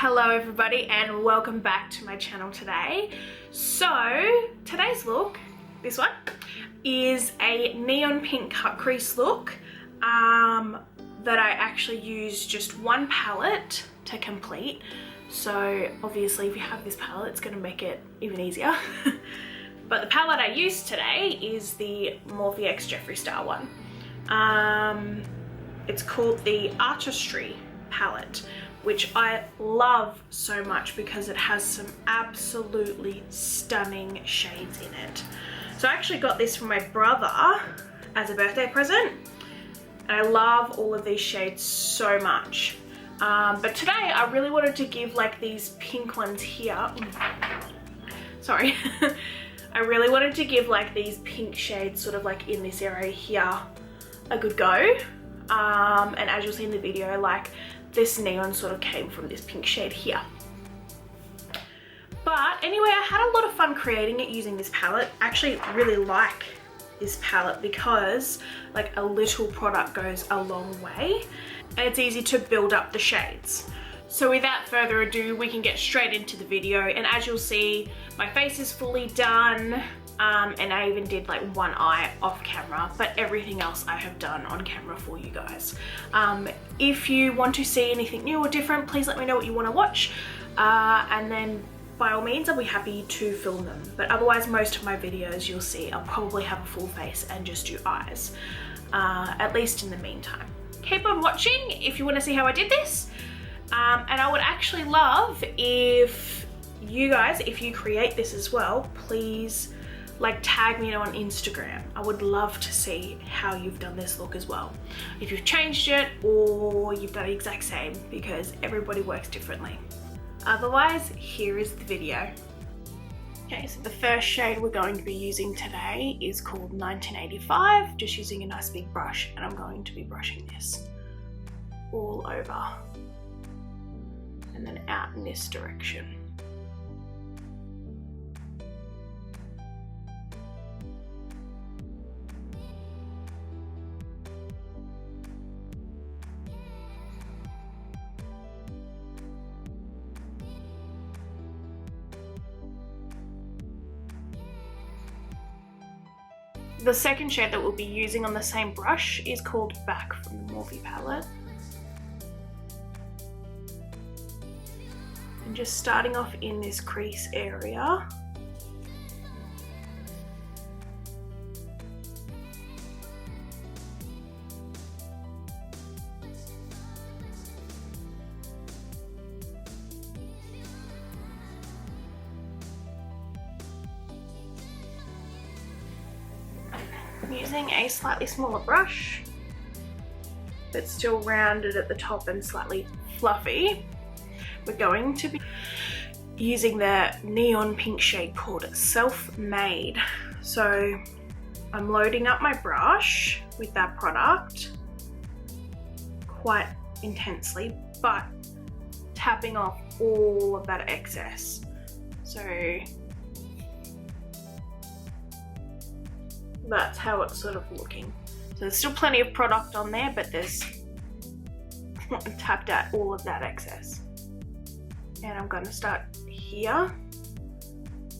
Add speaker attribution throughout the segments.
Speaker 1: Hello everybody and welcome back to my channel today. So today's look, this one, is a neon pink cut crease look that I actually used just one palette to complete. So obviously if you have this palette it's going to make it even easier. But the palette I used today is the Morphe x Jeffree Star one. It's called the Artistry palette, which I love so much because it has some absolutely stunning shades in it. So I actually got this from my brother as a birthday present, and I love all of these shades so much. But today I really wanted to give like these pink ones here. Sorry. I really wanted to give like these pink shades sort of like in this area here a good go. And as you'll see in the video, like this neon sort of came from this pink shade here. But anyway, I had a lot of fun creating it using this palette. I actually really like this palette because like a little product goes a long way and it's easy to build up the shades. So without further ado, we can get straight into the video, and as you'll see, my face is fully done. And I even did like one eye off camera, but everything else I have done on camera for you guys. If you want to see anything new or different, please let me know what you want to watch, and then by all means I'll be happy to film them. But otherwise, most of my videos you'll see I'll probably have a full face and just do eyes, at least in the meantime. Keep on watching if you want to see how I did this, and I would actually love if you guys, if you create this as well, please like tag me on Instagram. I would love to see how you've done this look as well. If you've changed it or you've done the exact same, because everybody works differently. Otherwise, here is the video. Okay, so the first shade we're going to be using today is called 1985, just using a nice big brush, and I'm going to be brushing this all over and then out in this direction. The second shade that we'll be using on the same brush is called Back from the Morphe palette. And just starting off in this crease area. I'm using a slightly smaller brush, but still rounded at the top and slightly fluffy. We're going to be using the neon pink shade called Self-Made. So I'm loading up my brush with that product quite intensely, but tapping off all of that excess. So that's how it's sort of looking. So there's still plenty of product on there, but there's tapped out all of that excess. And I'm going to start here,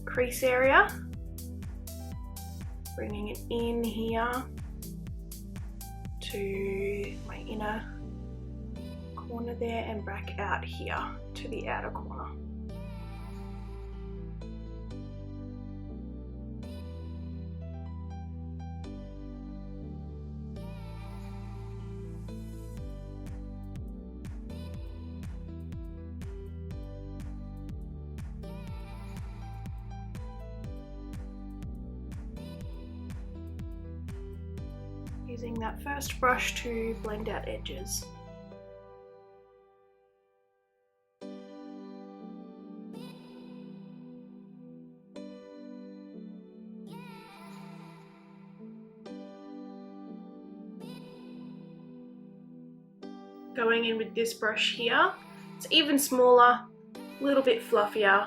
Speaker 1: crease area, bringing it in here to my inner corner there and back out here to the outer corner. Using that first brush to blend out edges. Going in with this brush here, it's even smaller, a little bit fluffier.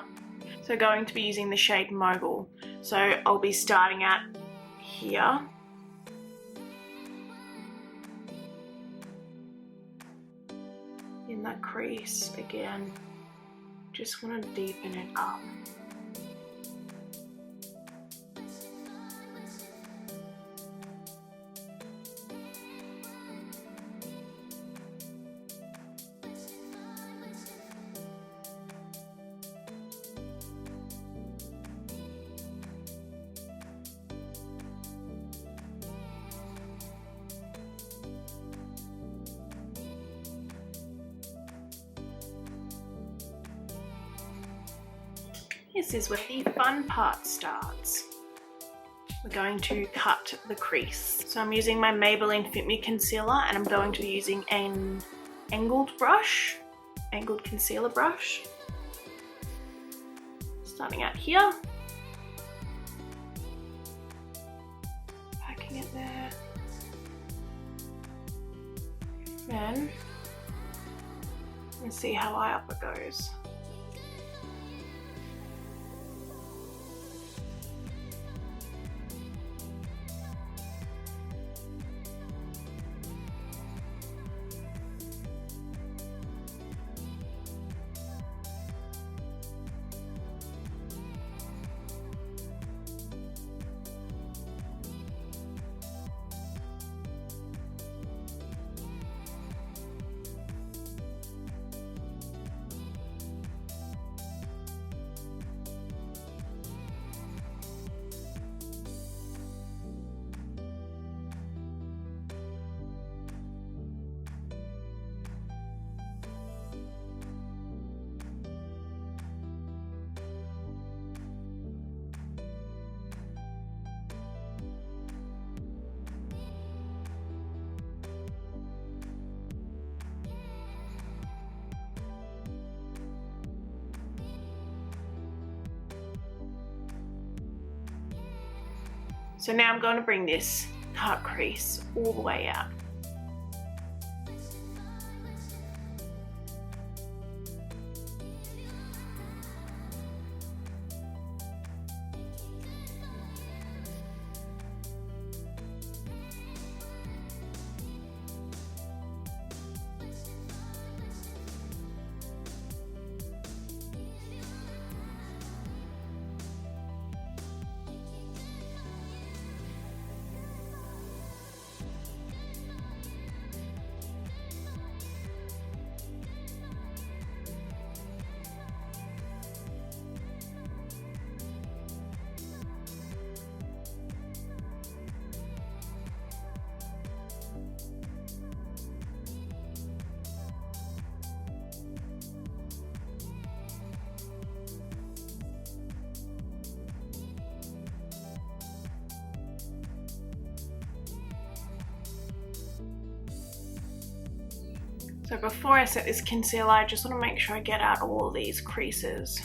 Speaker 1: So going to be using the shade Mogul. So I'll be starting at here. In that crease again. Just want to deepen it up. This is where the fun part starts. We're going to cut the crease. So I'm using my Maybelline Fit Me Concealer, and I'm going to be using an angled concealer brush. Starting out here. Packing it there. Then, let's see how high up it goes. So now I'm going to bring this cut crease all the way out. So before I set this concealer, I just want to make sure I get out all these creases.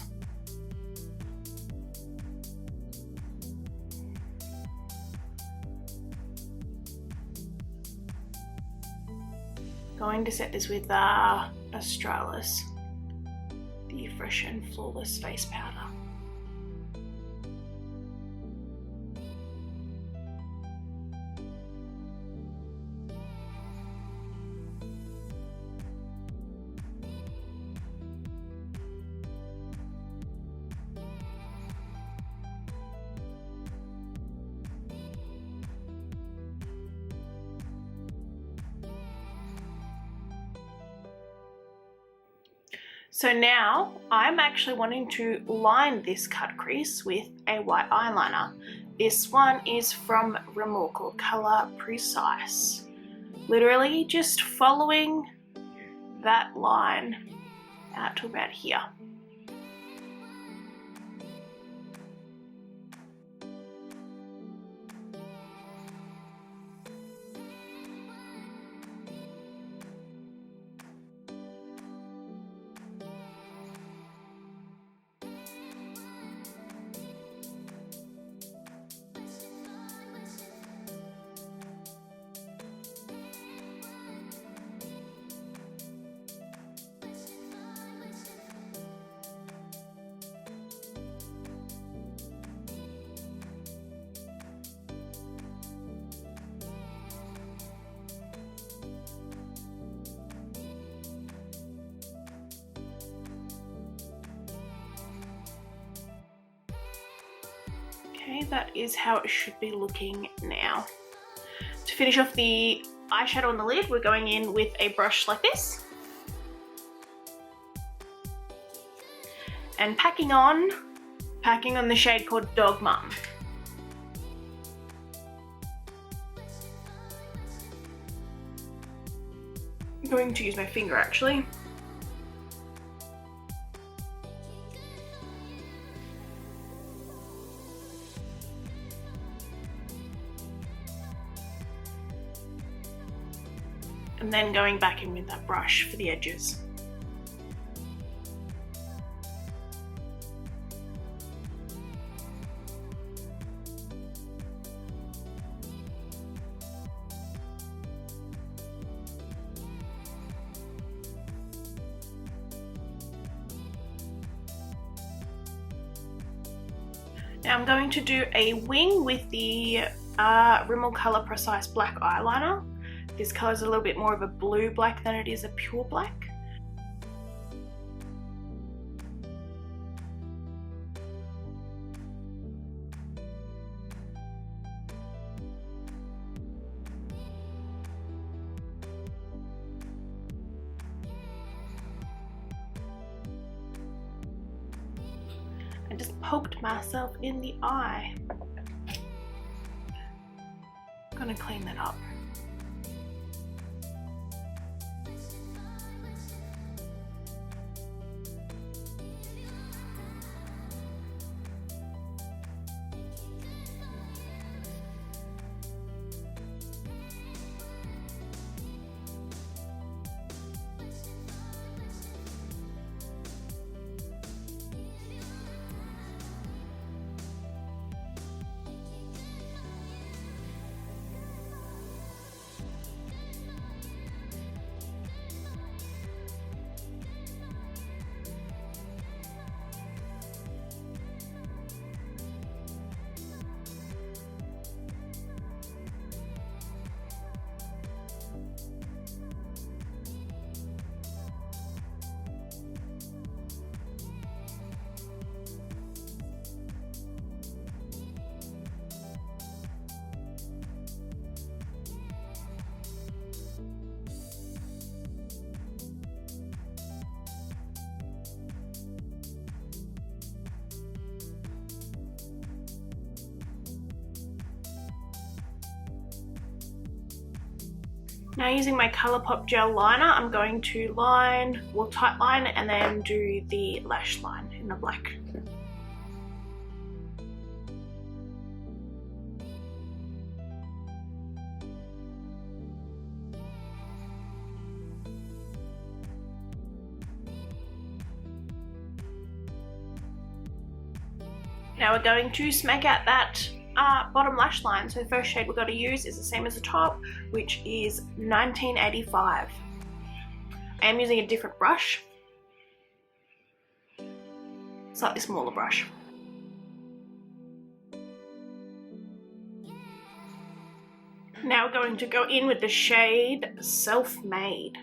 Speaker 1: Going to set this with Australis, the Fresh and Flawless Face Powder. So now I'm actually wanting to line this cut crease with a white eyeliner. This one is from Remarkable Color Precise. Literally just following that line out to about here. Okay, that is how it should be looking now. To finish off the eyeshadow on the lid, we're going in with a brush like this. And packing on the shade called Dog Mum. I'm going to use my finger actually. And then going back in with that brush for the edges. Now I'm going to do a wing with the Rimmel Color Precise Black Eyeliner. This color is a little bit more of a blue black than it is a pure black. I just poked myself in the eye. I'm gonna clean that up. Now using my Colourpop gel liner, I'm going to tight line and then do the lash line in the black. Now we're going to smack out that bottom lash line. So the first shade we're going to use is the same as the top, which is 1985. I am using a different brush, slightly smaller brush. Now we're going to go in with the shade Self-Made.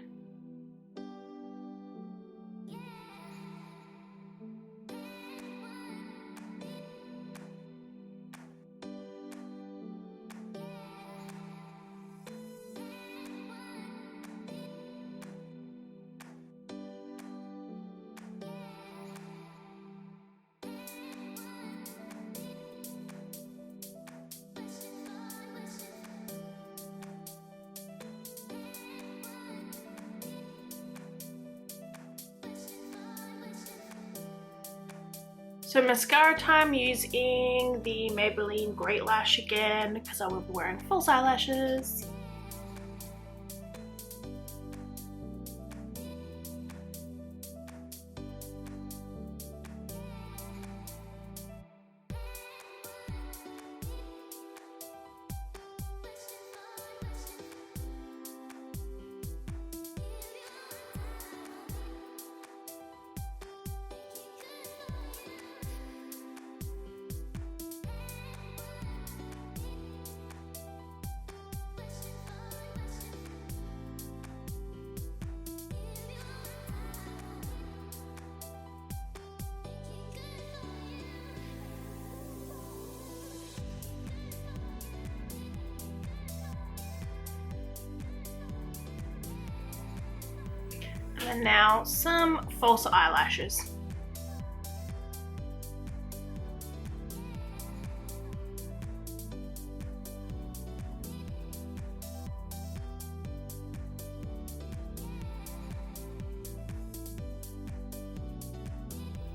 Speaker 1: So mascara time, using the Maybelline Great Lash again because I will be wearing false eyelashes. And now some false eyelashes.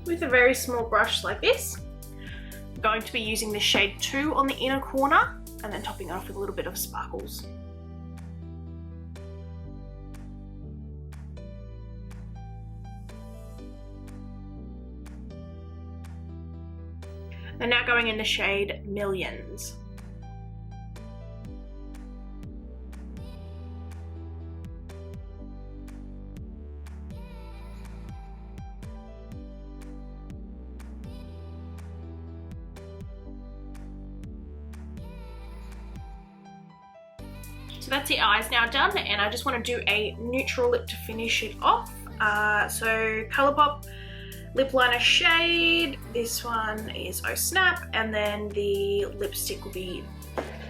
Speaker 1: With a very small brush like this, I'm going to be using the shade 2 on the inner corner and then topping it off with a little bit of sparkles. They're now going in the shade Millions. So that's the eyes now done, and I just want to do a neutral lip to finish it off. So Colourpop lip liner shade, this one is Oh Snap, and then the lipstick will be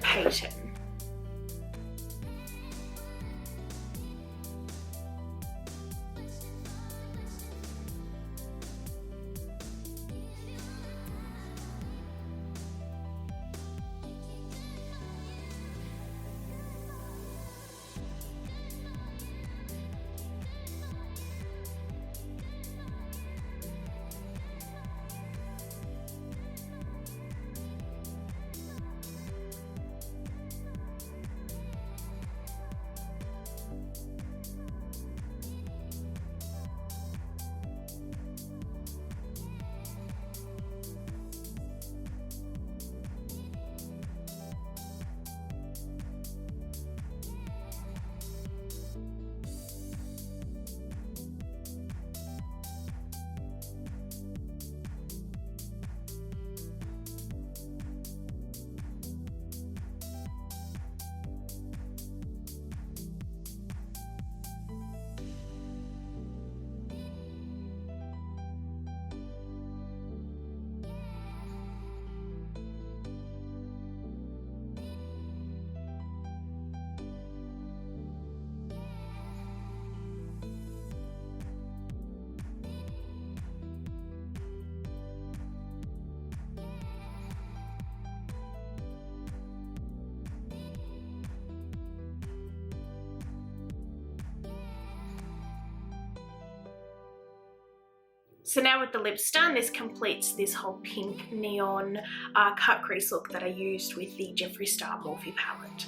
Speaker 1: Peyton. So now with the lips done, this completes this whole pink neon cut crease look that I used with the Jeffree Star Morphe palette.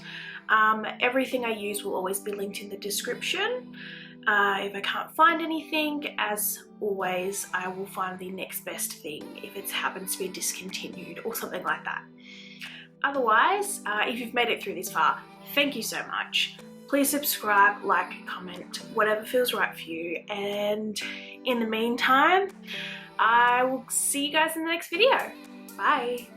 Speaker 1: Everything I use will always be linked in the description. If I can't find anything, as always, I will find the next best thing if it happens to be discontinued or something like that. Otherwise, if you've made it through this far, thank you so much. Please subscribe, like, comment, whatever feels right for you. And in the meantime, I will see you guys in the next video. Bye.